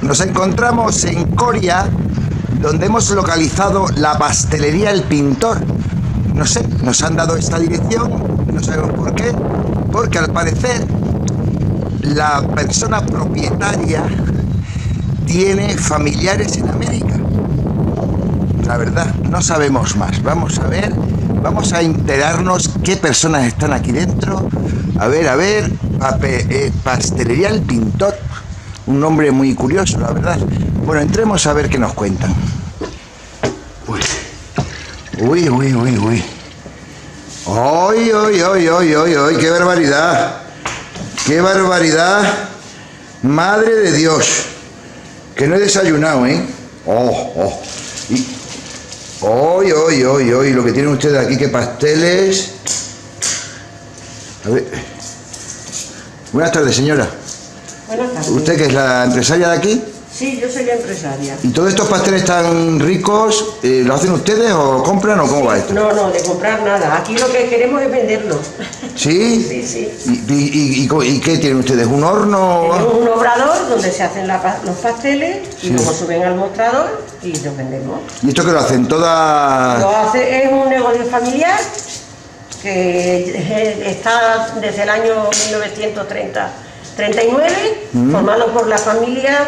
Nos encontramos en Coria, donde hemos localizado la pastelería El Pintor. No sé, nos han dado esta dirección, no sabemos por qué, porque al parecer la persona propietaria tiene familiares en América. La verdad, no sabemos más. Vamos a ver, vamos a enterarnos qué personas están aquí dentro. A ver, pastelería El Pintor. Un nombre muy curioso, la verdad. Bueno, entremos a ver qué nos cuentan. Uy. ¡Uy! ¡Qué barbaridad! ¡Qué barbaridad! ¡Madre de Dios! Que no he desayunado, ¿eh? ¡Uy! Lo que tienen ustedes aquí, qué pasteles. A ver. Buenas tardes, señora. Buenas tardes. ¿Usted que es la empresaria de aquí? Sí, yo soy la empresaria. ¿Y todos estos pasteles tan ricos, lo hacen ustedes o compran o cómo va esto? No, de comprar nada. Aquí lo que queremos es venderlos. ¿Sí? Sí. ¿Y qué tienen ustedes? ¿Un horno? Tenemos un obrador donde se hacen los pasteles y luego suben al mostrador y los vendemos. ¿Y esto qué lo hacen? Es un negocio familiar que está desde el año 1939, formado por la familia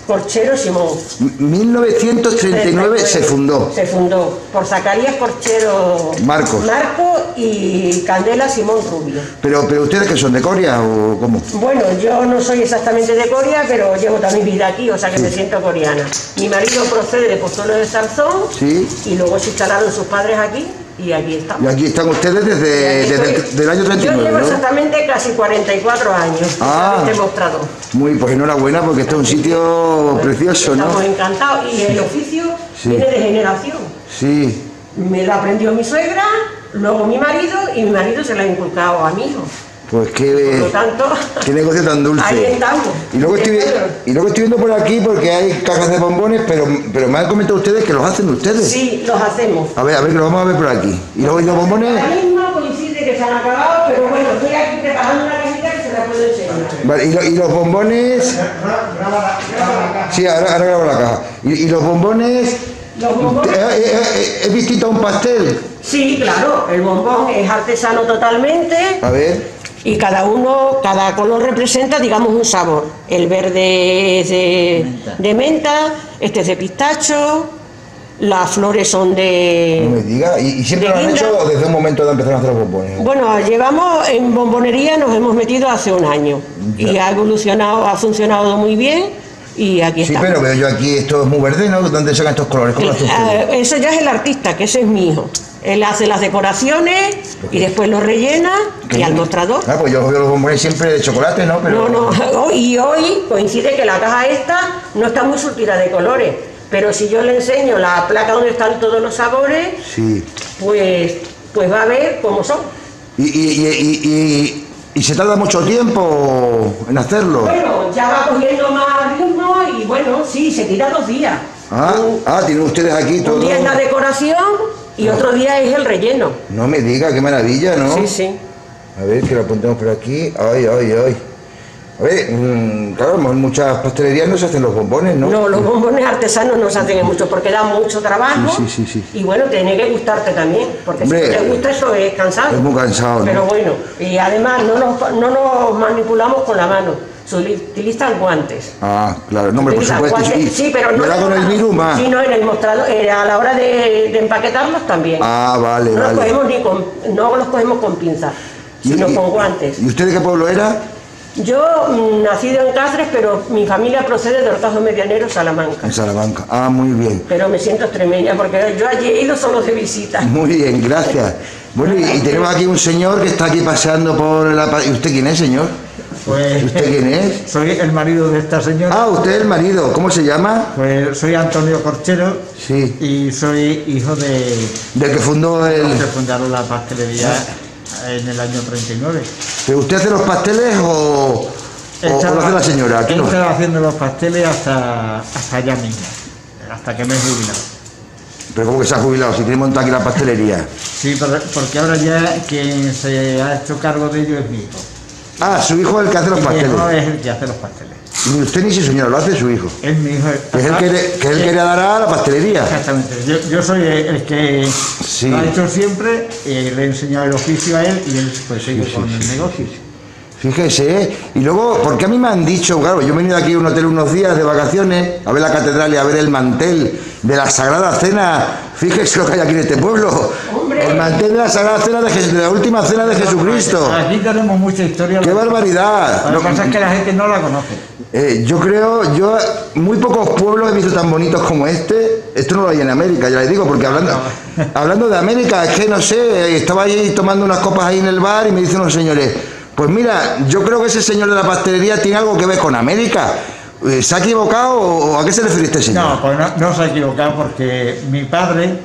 Corchero Simón. 1939 se fundó. Se fundó por Zacarías Corchero Marco y Candela Simón Rubio. ¿Pero ustedes que son de Coria o cómo? Bueno, yo no soy exactamente de Coria, pero llevo toda mi vida aquí, o sea que me siento coriana. Mi marido procede de Pozuelo de Zarzón y luego se instalaron sus padres aquí. Y aquí estamos. Y aquí están ustedes desde el año 39, yo llevo, ¿no? exactamente casi 44 años este mostrador. Pues enhorabuena, porque este es un sitio precioso, ¿no? Estamos encantados. Y el oficio viene de generación. Sí. Me lo aprendió mi suegra, luego mi marido, y mi marido se lo ha inculcado a mi hijo. Pues por lo tanto, qué negocio tan dulce. Ahí estamos. Y luego estoy viendo por aquí, porque hay cajas de bombones, pero me han comentado ustedes que los hacen ustedes. Sí, los hacemos. A ver, que los vamos a ver por aquí. ¿Y luego los bombones? La misma coincide que se han acabado, pero bueno, estoy aquí preparando una cajita que se la puedo enseñar. Vale, ¿y los bombones? Sí, ahora grabo la caja. ¿Y los bombones? ¿Es distinto a un pastel? Sí, claro, el bombón es artesano totalmente. A ver. Y cada color representa, digamos, un sabor. El verde es de menta, este es de pistacho, las flores son de... No me diga, ¿y siempre lo han hecho o desde un momento de empezar a hacer los bombones? Bueno, llevamos en bombonería, nos hemos metido hace un año. Ya. Y ha evolucionado, ha funcionado muy bien y aquí estamos. Sí, pero veo yo aquí, esto es muy verde, ¿no? ¿Dónde sacan estos colores? ¿Cómo eso ya es el artista, que ese es mi hijo. Él hace las decoraciones y después los rellena y al mostrador. Pues yo veo los bombones siempre de chocolate, ¿no? Pero... No, y hoy coincide que la caja esta no está muy surtida de colores, pero si yo le enseño la placa donde están todos los sabores, pues va a ver cómo son. ¿Y se tarda mucho tiempo en hacerlo? Bueno, ya va cogiendo más ritmo y bueno, sí, se tira 2 días. Tienen ustedes aquí todo. Un día es la decoración y otro día es el relleno. No me diga, qué maravilla, ¿no? Sí. A ver, que lo apuntemos por aquí. Ay. A ver, claro, en muchas pastelerías no se hacen los bombones, ¿no? No, los bombones artesanos no se hacen mucho porque dan mucho trabajo. Sí. Y bueno, tiene que gustarte también, porque si no te gusta eso es cansado. Es muy cansado, ¿no? Pero bueno, y además no nos manipulamos con la mano. Se utilizan guantes. Claro, no, por supuesto. Sí, pero no con el virus más. Sí, no, en el mostrador, a la hora de empaquetarlos también. Vale. Los cogemos con pinzas, sino con guantes. ¿Y usted de qué pueblo era? Yo, nacido en Cáceres, pero mi familia procede de Horcajo Medianero, Salamanca. En Salamanca, muy bien. Pero me siento extremeña porque yo allí he ido solo de visita. Muy bien, gracias. Bueno, y tenemos aquí un señor que está aquí paseando por la... ¿Y usted quién es, señor? Pues, ¿usted quién es? Soy el marido de esta señora. Usted es el marido. ¿Cómo se llama? Pues soy Antonio Corchero. Sí. Y soy hijo del que fundó que fundaron la pastelería en el año 39. ¿Pero usted hace los pasteles o lo hace la señora? He estado haciendo los pasteles hasta ya mismo, hasta que me he jubilado. ¿Pero cómo que se ha jubilado? Si tiene montada aquí la pastelería. Sí, porque ahora ya quien se ha hecho cargo de ello es mi hijo. Ah, su hijo es el que hace los pasteles. Mi hijo es el que hace los pasteles. Ni usted ni su señora, lo hace su hijo. Es mi hijo. Que es el que le dará a la pastelería. Exactamente. Yo soy el que Sí. lo ha hecho siempre, le he enseñado el oficio a él y él pues sigue con el negocio. Fíjese, ¿eh? Y luego, porque a mí me han dicho, claro, yo he venido aquí a un hotel unos días de vacaciones, a ver la catedral y a ver el mantel de la Sagrada Cena. Fíjese lo que hay aquí en este pueblo. ¡Hombre! El mantel de la Sagrada Cena de la última cena de Jesucristo. Aquí tenemos mucha historia. ¡Qué barbaridad! Lo que pasa es que la gente no la conoce. Yo creo, muy pocos pueblos he visto tan bonitos como este. Esto no lo hay en América, ya les digo, porque hablando de América, es que no sé, estaba allí tomando unas copas ahí en el bar y me dicen unos señores, pues mira, yo creo que ese señor de la pastelería tiene algo que ver con América. ¿Se ha equivocado o a qué se refiere este señor? No, pues no se ha equivocado porque mi padre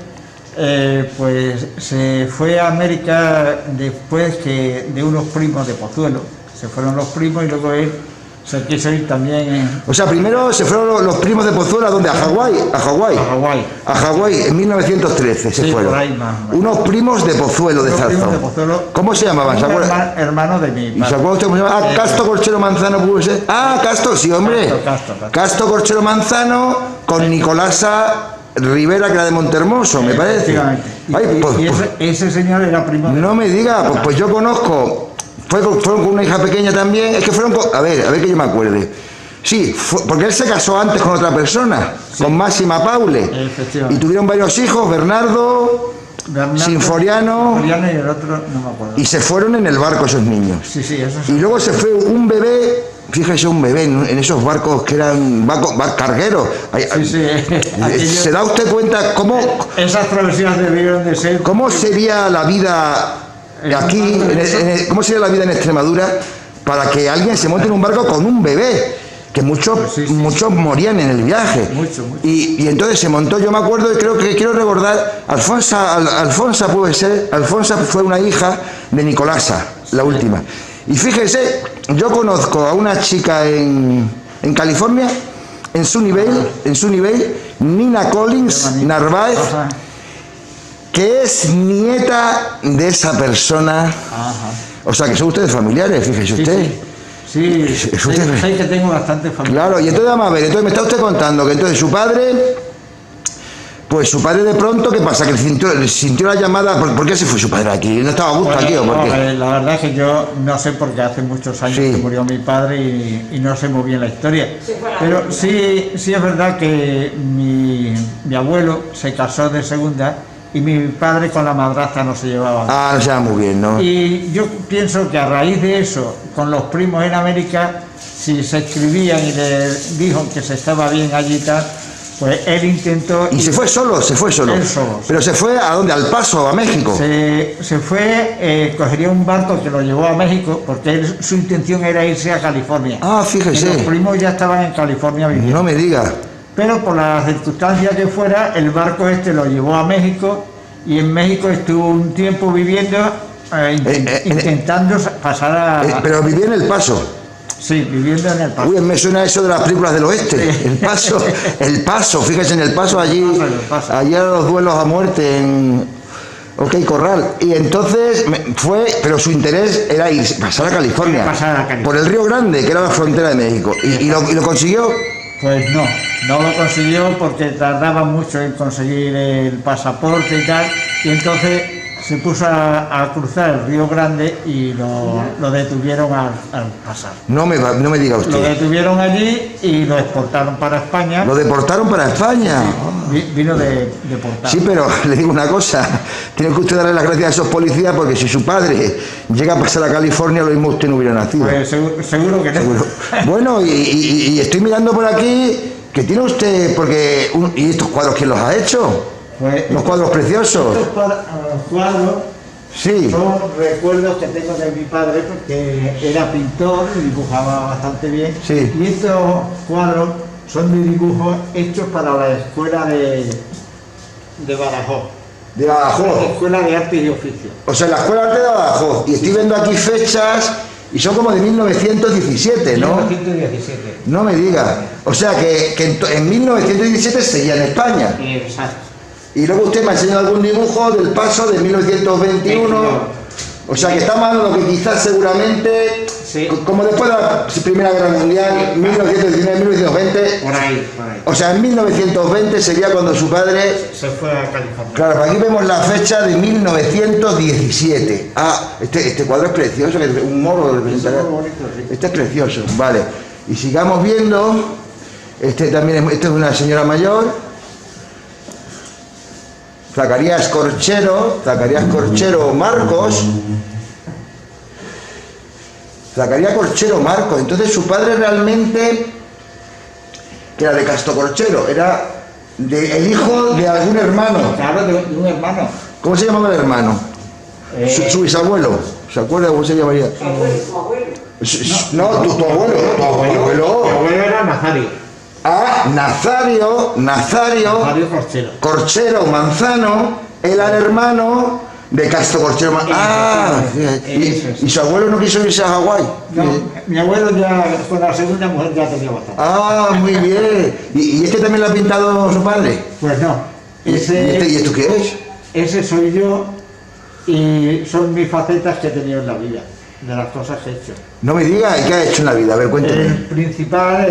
pues se fue a América después de unos primos de Pozuelo. Se fueron los primos y luego él se quiso ir también O sea, primero se fueron los primos de Pozuelo, ¿a dónde? ¿A Hawái? A Hawái. a Hawái. A Hawái, en 1913 se Sí, fueron. por ahí más o menos. Unos primos de Pozuelo de Unos primos Zarzón. de Pozuelo. ¿Cómo se llamaban? ¿Se acuerdan? Hermano de mi ¿Y se padre. acuerda usted cómo se llama? Ah, Casto Corchero Manzano pudo ser. Ah, Casto, sí, hombre. Casto. Casto Corchero Manzano con Nicolasa Rivera, que era de Montermoso, me parece. Efectivamente. Ay, pues, Y ese señor era primo de... no me diga, pues yo conozco. Fueron con una hija pequeña también. Es que fueron con. A ver que yo me acuerde. Sí, porque él se casó antes con otra persona, con Máxima Paule. Efectivamente. Y tuvieron varios hijos, Bernardo, Sinforiano, y el otro no me acuerdo. y se fueron en el barco esos niños. Sí, eso sí. Y luego se fue un bebé, fíjese, un bebé en esos barcos que eran barcos cargueros. Sí. Aquello- ¿Se da usted cuenta Esas travesías debieron de ser... cómo sería la vida aquí, cómo sería la vida en Extremadura para que alguien se monte en un barco con un bebé? Que muchos morían en el viaje. Mucho. Y entonces se montó, yo me acuerdo, y quiero recordar, Alfonsa puede ser, Alfonsa fue una hija de Nicolasa, la última. Y fíjese, yo conozco a una chica en California, en Sunnyvale, Nina Collins Narváez, que es nieta de esa persona. Ajá. O sea, que son ustedes familiares, fíjese usted. Sí, sé que tengo bastante familia. Claro, y entonces vamos a ver, entonces me está usted contando que entonces su padre de pronto, ¿qué pasa? Que sintió la llamada, ¿por qué se fue su padre aquí? ¿No estaba a gusto aquí o por qué? La verdad es que yo no sé porque hace muchos años que murió mi padre y no sé muy bien la historia. Pero sí es verdad que mi abuelo se casó de segunda y mi padre con la madrastra no se llevaba bien. Ah, no se va muy bien, ¿no? Y yo pienso que a raíz de eso, con los primos en América, si se escribían y le dijo que se estaba bien allí y tal, pues él intentó... ¿Y se fue solo? Él solo. ¿Pero se fue a dónde? ¿Al Paso, a México? Se fue, cogería un barco que lo llevó a México, porque su intención era irse a California. Ah, Y los fíjese, primos ya estaban en California viviendo. no me diga. Pero por las circunstancias que fuera, el barco este lo llevó a México y en México estuvo un tiempo viviendo, intentando pasar a... Pero vivía en El Paso. Sí, viviendo en El Paso. Uy, me suena eso de las películas del oeste. El Paso, fíjese en El Paso, allí eran los duelos a muerte en OK Corral. Y entonces pero su interés era pasar a California. Por el Río Grande, que era la frontera de México. ¿Y lo consiguió? Pues no lo consiguió porque tardaba mucho en conseguir el pasaporte y tal, y entonces se puso a cruzar el Río Grande y lo detuvieron al pasar. No me diga usted. Lo detuvieron allí y lo exportaron para España. ¿Lo deportaron para España? Vino deportado. Sí, pero le digo una cosa, tiene que usted darle las gracias a esos policías porque si su padre llega a pasar a California, lo mismo usted no hubiera nacido. Pues seguro que no. Seguro. Bueno, y estoy mirando por aquí, que tiene usted, ¿y estos cuadros quién los ha hecho? Pues Los cuadros preciosos. Estos cuadros Sí. son recuerdos que tengo de mi padre porque era pintor y dibujaba bastante bien. Sí. Y estos cuadros son de dibujos hechos para la escuela de Badajoz. De Badajoz. La escuela de artes y oficios. O sea, la Escuela de Arte de Badajoz. Y estoy viendo aquí fechas y son como de 1917, ¿no? 1917. No me diga. O sea, que en 1917 seguía en España. Exacto. Y luego usted me ha enseñado algún dibujo del Paso de 1921. O sea que estamos hablando que quizás seguramente, sí, como después de la Primera Guerra Mundial, 1919-1920, por ahí. O sea, en 1920 sería cuando su padre se fue a California. Claro, aquí vemos la fecha de 1917. Ah, este cuadro es precioso, que es un moro representará. Este es precioso, vale. Y sigamos viendo. Este también es una señora mayor. Zacarías Corchero Marcos. Zacarías Corchero Marcos. Entonces su padre realmente, que era de Castro Corchero, era el hijo de algún hermano. Claro, de un hermano. ¿Cómo se llamaba el hermano? Su bisabuelo. ¿Se acuerda cómo se llamaría? No, tu abuelo. Tu abuelo era Nazario. Ah, Nazario Corchero Manzano, era el hermano de Castro Corchero Manzano. Ah, ¿y su abuelo no quiso irse a Hawái? No, mi abuelo ya con la segunda mujer ya tenía bastante. Ah, muy bien. ¿Y este también lo ha pintado su padre? Pues no. ¿Y esto qué es? Ese soy yo y son mis facetas que he tenido en la vida, de las cosas que he hecho. No me diga, ¿y qué ha hecho en la vida? A ver, cuénteme. El principal,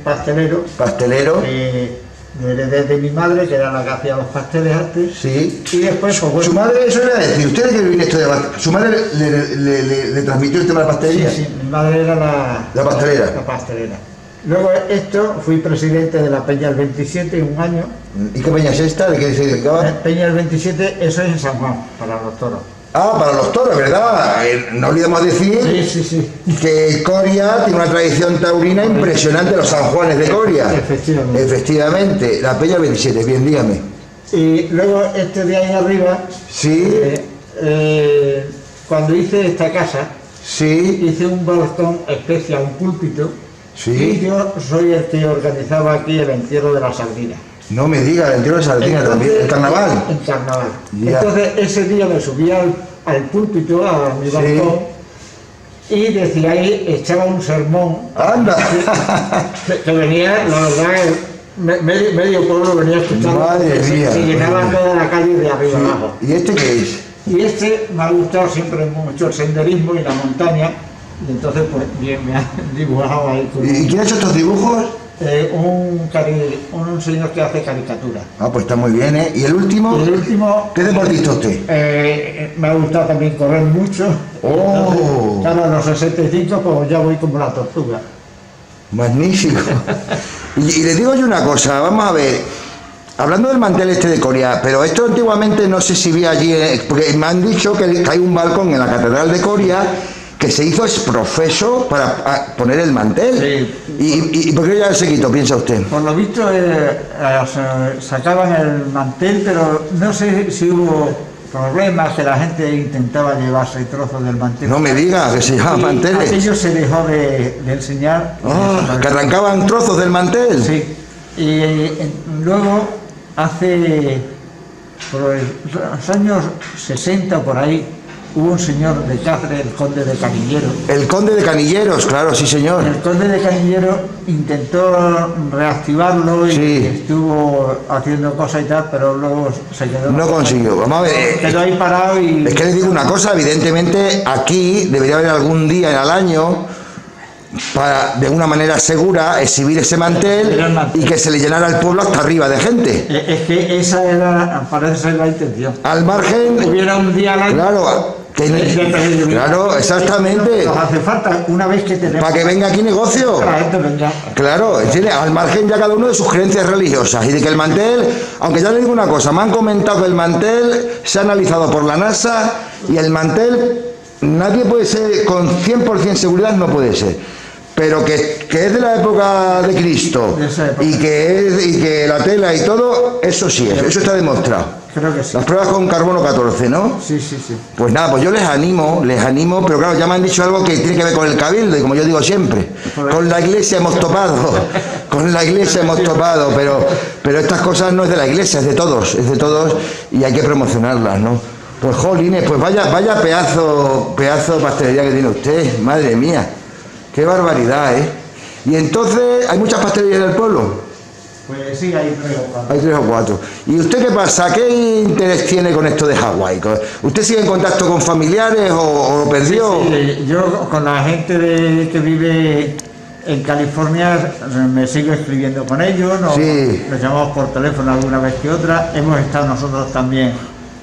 pastelero. Pastelero. De mi madre, que era la que hacía los pasteles antes. Sí. Y después, pues bueno. Su madre, eso era decir, ¿usted que viene esto de su madre le transmitió el tema de la pastelería? Sí, mi madre era la pastelera. La pastelera. Luego fui presidente de la Peña del 27 un año. ¿Y qué peña es esta? ¿De qué se dedicaba? Peña del 27, eso es en San Juan, para los toros. Ah, para los toros, ¿verdad? No olvidemos decir que Coria tiene una tradición taurina impresionante, los San Juanes de Coria. Efectivamente, la Peña 27, bien, dígame. Y luego de ahí arriba, cuando hice esta casa, hice un balcón especial, un púlpito, y yo soy el que organizaba aquí el entierro de la sardina. No me diga, el entierro de sardina también, el carnaval. El carnaval. Yeah. Entonces ese día me subí al púlpito, a mi balcón, y decía ahí, echaba un sermón. ¡Anda! Que venía, la verdad, medio pueblo venía a escuchar. Madre mía. Se llenaba toda la calle de arriba abajo. ¿Y este qué es? Y me ha gustado siempre mucho el senderismo y la montaña, y entonces pues bien me ha dibujado ahí. ¿Y quién ha hecho estos dibujos? Un señor que hace caricatura. Ah, pues está muy bien, ¿eh? ¿Y el último? ¿Qué deportista usted? Me ha gustado también correr mucho. ¡Oh! Claro, a los 65 pues ya voy como la tortuga. Magnífico. y le digo yo una cosa, vamos a ver. Hablando del mantel de Coria, pero esto antiguamente no sé si vi allí, porque me han dicho que hay un balcón en la Catedral de Coria que se hizo exprofeso para poner el mantel. Sí. ¿Y por qué ya se quitó, piensa usted? Por lo visto sacaban el mantel, pero no sé si hubo problemas, que la gente intentaba llevarse trozos del mantel. No me diga que se llaman manteles. Aquello se dejó de enseñar. ¿Que arrancaban trozos del mantel? Sí. Y luego, por los años 60 por ahí, hubo un señor de Cáceres, el conde de Canilleros. El conde de Canilleros, claro, sí señor. El conde de Canilleros intentó reactivarlo y estuvo haciendo cosas y tal, pero luego se quedó. No consiguió. Vamos a ver. Quedó ahí parado y. Es que les digo una cosa, evidentemente aquí debería haber algún día al año para de una manera segura exhibir ese mantel y que se le llenara el pueblo hasta arriba de gente. Es que parece ser la intención. Al margen. Hubiera un día al año. Claro. Claro, exactamente. Nos hace falta una vez que tenemos. Para que venga aquí negocio. Claro, ¿entiendes? Al margen ya cada uno de sus creencias religiosas y de que el mantel, aunque ya le digo una cosa, me han comentado que el mantel se ha analizado por la NASA y el mantel nadie puede ser con 100% seguridad, no puede ser. Pero que es de la época de Cristo y que la tela y todo, eso sí es, eso está demostrado. Creo que sí. Las pruebas con carbono 14, ¿no? Sí. Pues nada, pues yo les animo, pero claro, ya me han dicho algo que tiene que ver con el cabildo, y como yo digo siempre, con la iglesia hemos topado, pero estas cosas no es de la iglesia, es de todos, y hay que promocionarlas, ¿no? Pues jolines, pues vaya pedazo pastelería que tiene usted, madre mía, qué barbaridad, ¿eh? Y entonces, ¿hay muchas pastelerías en el pueblo? Pues sí, hay 3 o 4. Hay 3 o 4. ¿Y usted qué pasa? ¿Qué interés tiene con esto de Hawái? ¿Usted sigue en contacto con familiares o perdió? Sí, yo con la gente que vive en California me sigo escribiendo con ellos, nos llamamos por teléfono alguna vez que otra, hemos estado nosotros también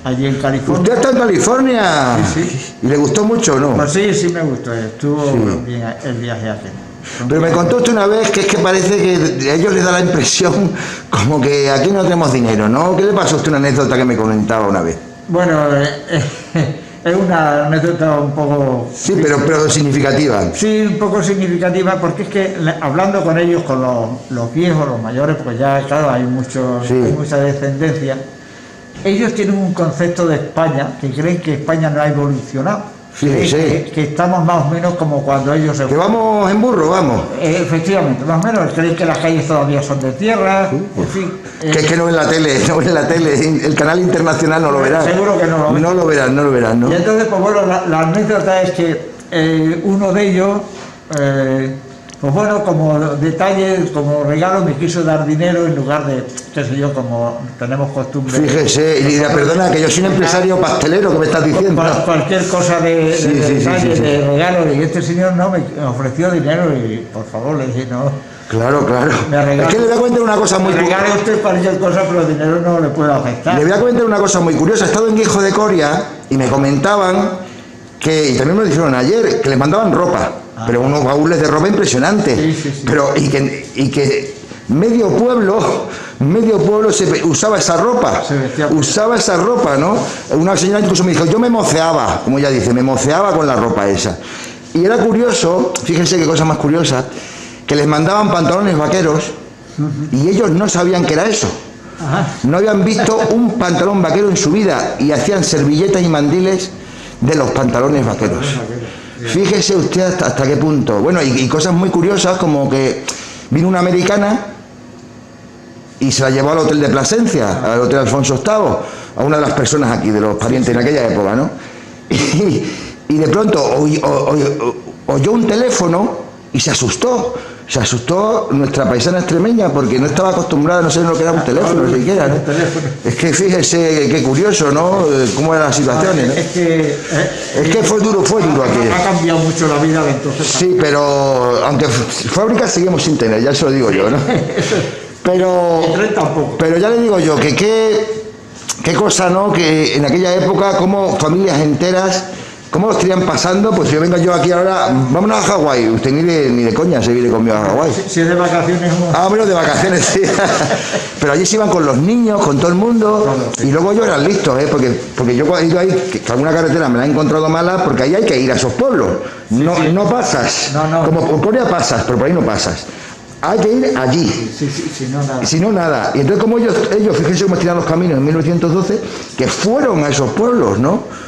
allí en California. ¿Usted está en California? Sí. ¿Y le gustó mucho o no? Pues sí me gustó, estuvo bien el viaje aquel. Pero me contó usted una vez que es que parece que a ellos les da la impresión como que aquí no tenemos dinero, ¿no? ¿Qué le pasó a usted una anécdota que me comentaba una vez? Bueno, es una anécdota un poco... Sí, pero significativa. Sí, un poco significativa, porque es que hablando con ellos, con los viejos, los mayores, pues ya, claro, hay mucha descendencia. Ellos tienen un concepto de España, que creen que España no ha evolucionado. Que estamos más o menos como cuando ellos se... Que vamos en burro, vamos. Efectivamente, más o menos. Creen que las calles todavía son de tierra, en fin. Que es que no ven la tele, el canal internacional no lo verán. Seguro que no lo ven. No lo verán, ¿no? Y entonces, pues bueno, la anécdota es que uno de ellos... pues bueno, como detalle, como regalo, me quiso dar dinero en lugar de, qué sé yo, como tenemos costumbre. Fíjese, y perdona, que yo soy un empresario pastelero, que me estás diciendo. Cualquier cosa de detalle, de regalo, y este señor no me ofreció dinero y, por favor, le dije no. Claro. Es que le voy a comentar una cosa muy curiosa. Regale usted cualquier cosa, pero el dinero no le puede afectar. Le voy a comentar una cosa muy curiosa. He estado en Guijo de Coria y me comentaban que, y también me lo dijeron ayer, que les mandaban ropa. Pero unos baúles de ropa impresionantes. Sí. Pero y que medio pueblo usaba esa ropa. Usaba esa ropa, ¿no? Una señora incluso me dijo, yo me moceaba, como ella dice, me moceaba con la ropa esa. Y era curioso, fíjense qué cosa más curiosa, que les mandaban pantalones vaqueros y ellos no sabían qué era eso. No habían visto un pantalón vaquero en su vida y hacían servilletas y mandiles de los pantalones vaqueros. Fíjese usted hasta qué punto. Bueno, y cosas muy curiosas, como que vino una americana y se la llevó al hotel de Plasencia, al hotel Alfonso VIII, a una de las personas aquí, de los parientes en aquella época, ¿no? Y de pronto oyó un teléfono y se asustó. Se asustó nuestra paisana extremeña porque no estaba acostumbrada, no sé lo que era un teléfono siquiera, ¿no? Es que fíjese qué curioso, ¿no? Cómo eran las situaciones, ¿no? Es que fue duro aquí. Ha cambiado mucho la vida de entonces. Sí, pero aunque fábricas seguimos sin tener, ya se lo digo yo, ¿no? Pero ya le digo yo que qué cosa, ¿no? Que en aquella época como familias enteras, ¿cómo los irían pasando? Pues si yo vengo yo aquí ahora, vámonos a Hawái. Usted ni de coña se viene conmigo a Hawái. Si es de vacaciones. Menos de vacaciones, sí. Pero allí se iban con los niños, con todo el mundo. Y luego ellos eran listos, porque yo he ido ahí, que alguna carretera me la he encontrado mala, porque ahí hay que ir a esos pueblos. No pasas. No. Como por Corea pasas, pero por ahí no pasas. Hay que ir allí. Si no, nada. Y entonces como ellos fíjense cómo estiran los caminos en 1912, que fueron a esos pueblos, ¿no?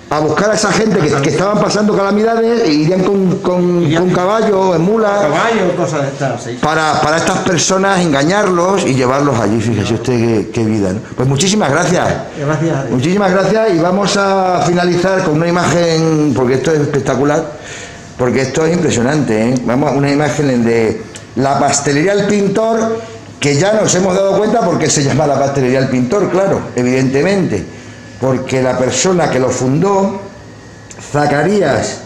A buscar a esa gente que estaban pasando calamidades, e irían con caballo, en mula. Caballo, cosas de estas, sí. Para estas personas engañarlos y llevarlos allí. Fíjese usted qué vida, ¿no? Pues muchísimas gracias. Gracias. Muchísimas gracias, y vamos a finalizar con una imagen, porque esto es espectacular, porque esto es impresionante, ¿eh? Vamos a una imagen de la pastelería El Pintor, que ya nos hemos dado cuenta porque se llama la pastelería El Pintor, claro, evidentemente. Porque la persona que lo fundó, Zacarías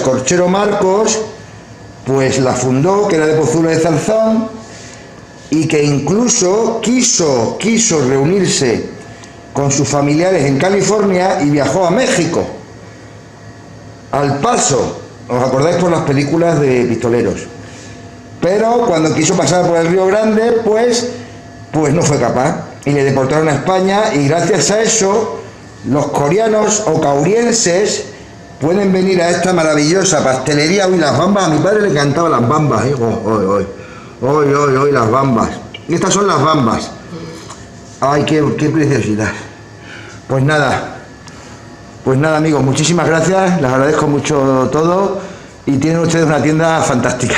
Corchero Marcos, pues la fundó, que era de Pozuelo de Zarzón, y que incluso quiso reunirse con sus familiares en California y viajó a México, al Paso. ¿Os acordáis por las películas de pistoleros? Pero cuando quiso pasar por el Río Grande, pues no fue capaz y le deportaron a España, y gracias a eso los coreanos o caurienses pueden venir a esta maravillosa pastelería. Hoy las bambas, a mi padre le encantaban las bambas, hoy las bambas. Estas son las bambas. Ay, qué preciosidad. Pues nada amigos, muchísimas gracias, les agradezco mucho todo, y tienen ustedes una tienda fantástica.